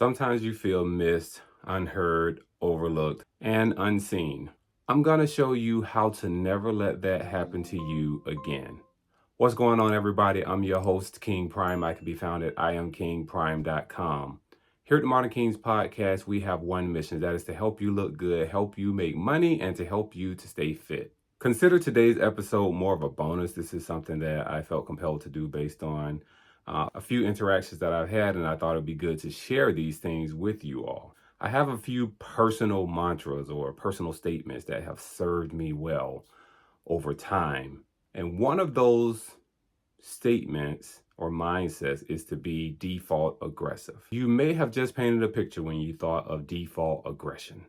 Sometimes you feel missed, unheard, overlooked, and unseen. I'm going to show you how to never let that happen to you again. What's going on, everybody? I'm your host, King Prime. I can be found at iamkingprime.com. Here at the Modern Kings podcast, we have one mission. That is to help you look good, help you make money, and to help you to stay fit. Consider today's episode more of a bonus. This is something that I felt compelled to do based on a few interactions that I've had, and I thought it'd be good to share these things with you all. I have a few personal mantras or personal statements that have served me well over time. And one of those statements or mindsets is to be default aggressive. You may have just painted a picture when you thought of default aggression.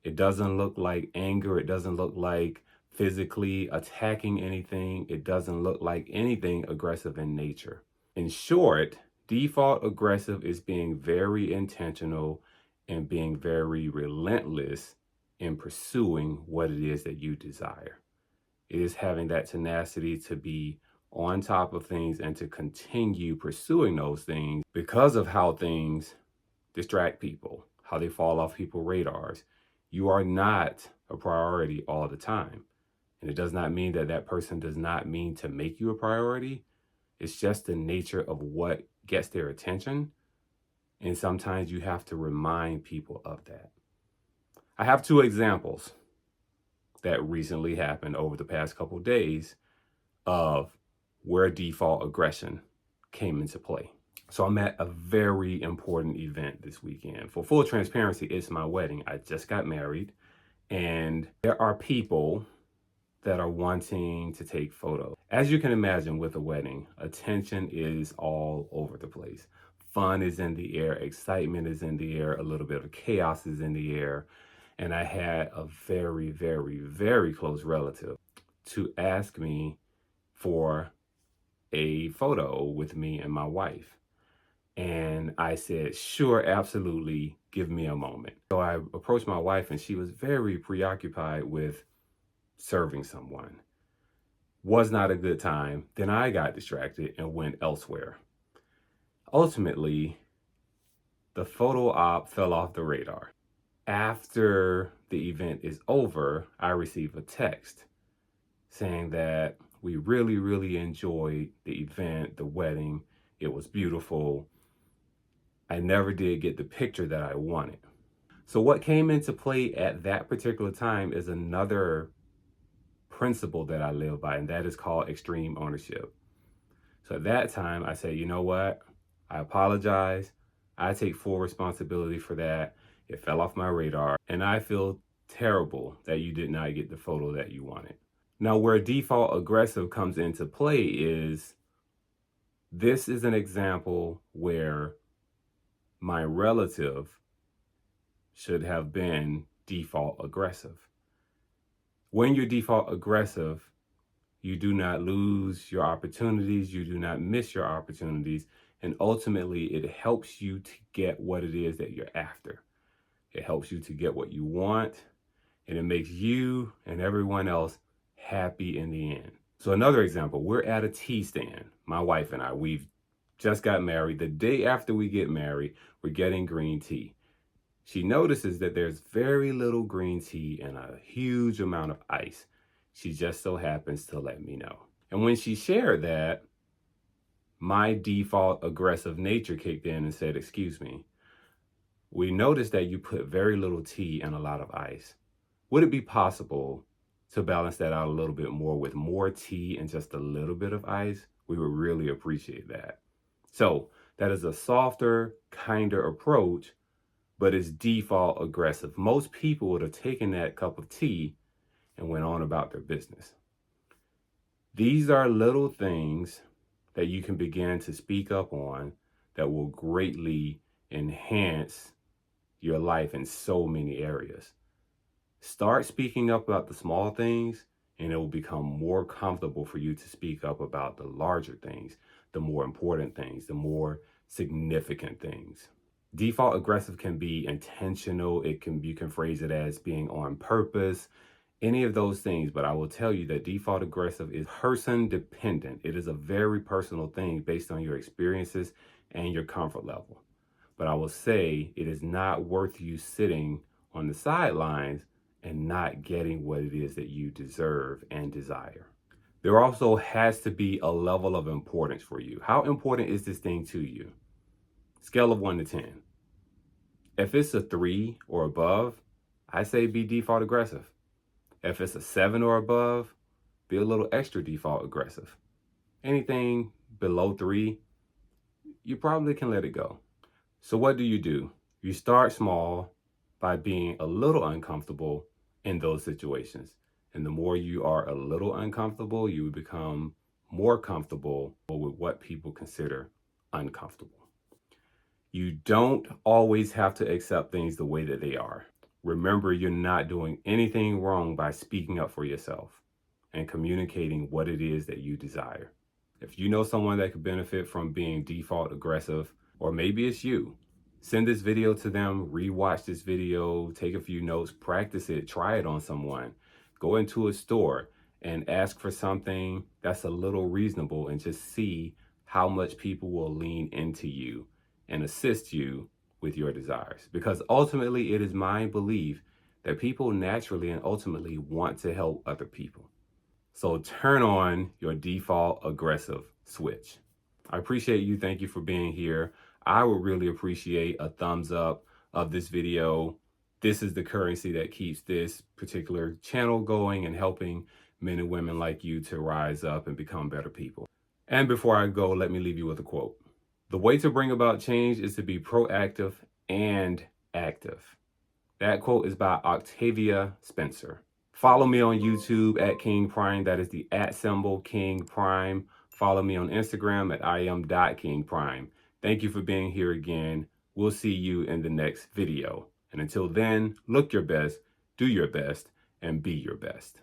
It doesn't look like anger. It doesn't look like physically attacking anything. It doesn't look like anything aggressive in nature. In short, default aggressive is being very intentional and being very relentless in pursuing what it is that you desire. It is having that tenacity to be on top of things and to continue pursuing those things because of how things distract people, how they fall off people's radars. You are not a priority all the time. And it does not mean that that person does not mean to make you a priority. It's just the nature of what gets their attention. And sometimes you have to remind people of that. I have two examples that recently happened over the past couple of days of where default aggression came into play. So I'm at a very important event this weekend. For full transparency, it's my wedding. I just got married, and there are people that are wanting to take photos. As you can imagine with a wedding, attention is all over the place. Fun is in the air, excitement is in the air, a little bit of chaos is in the air. And I had a very, very, very close relative to ask me for a photo with me and my wife. And I said, sure, absolutely, give me a moment. So I approached my wife, and she was very preoccupied with serving someone. Was not a good time. Then I got distracted and went elsewhere. Ultimately, the photo op fell off the radar. After the event is over, I receive a text saying that we really, really enjoyed the event, the wedding. It was beautiful. I never did get the picture that I wanted. So what came into play at that particular time is another principle that I live by, and that is called extreme ownership. So at that time, I said, you know what? I apologize. I take full responsibility for that. It fell off my radar, and I feel terrible that you did not get the photo that you wanted. Now, where default aggressive comes into play is this is an example where my relative should have been default aggressive. When you're default aggressive, you do not lose your opportunities, you do not miss your opportunities, and ultimately it helps you to get what it is that you're after. It helps you to get what you want, and it makes you and everyone else happy in the end. So another example, we're at a tea stand, my wife and I, we've just got married. The day after we get married, we're getting green tea. She notices that there's very little green tea and a huge amount of ice. She just so happens to let me know. And when she shared that, my default aggressive nature kicked in and said, excuse me, we noticed that you put very little tea and a lot of ice. Would it be possible to balance that out a little bit more with more tea and just a little bit of ice? We would really appreciate that. So that is a softer, kinder approach, but it's default aggressive. Most people would have taken that cup of tea and went on about their business. These are little things that you can begin to speak up on that will greatly enhance your life in so many areas. Start speaking up about the small things, and it will become more comfortable for you to speak up about the larger things, the more important things, the more significant things. Default aggressive can be intentional. You can phrase it as being on purpose, any of those things. But I will tell you that default aggressive is person dependent. It is a very personal thing based on your experiences and your comfort level. But I will say it is not worth you sitting on the sidelines and not getting what it is that you deserve and desire. There also has to be a level of importance for you. How important is this thing to you? Scale of 1 to 10. If it's a 3 or above, I say be default aggressive. If it's a 7 or above, be a little extra default aggressive. Anything below 3, you probably can let it go. So what do? You start small by being a little uncomfortable in those situations. And the more you are a little uncomfortable, you become more comfortable with what people consider uncomfortable. You don't always have to accept things the way that they are. Remember, you're not doing anything wrong by speaking up for yourself and communicating what it is that you desire. If you know someone that could benefit from being default aggressive, or maybe it's you, send this video to them, rewatch this video, take a few notes, practice it, try it on someone. Go into a store and ask for something that's a little reasonable and just see how much people will lean into you and assist you with your desires. Because ultimately, it is my belief that people naturally and ultimately want to help other people. So turn on your default aggressive switch. I appreciate you. Thank you for being here. I would really appreciate a thumbs up of this video. This is the currency that keeps this particular channel going and helping men and women like you to rise up and become better people. And before I go, let me leave you with a quote. The way to bring about change is to be proactive and active. That quote is by Octavia Spencer. Follow me on YouTube at King Prime. That is the @ symbol King Prime. Follow me on Instagram at Iam.KingPrime. Thank you for being here again. We'll see you in the next video. And until then, look your best, do your best, and be your best.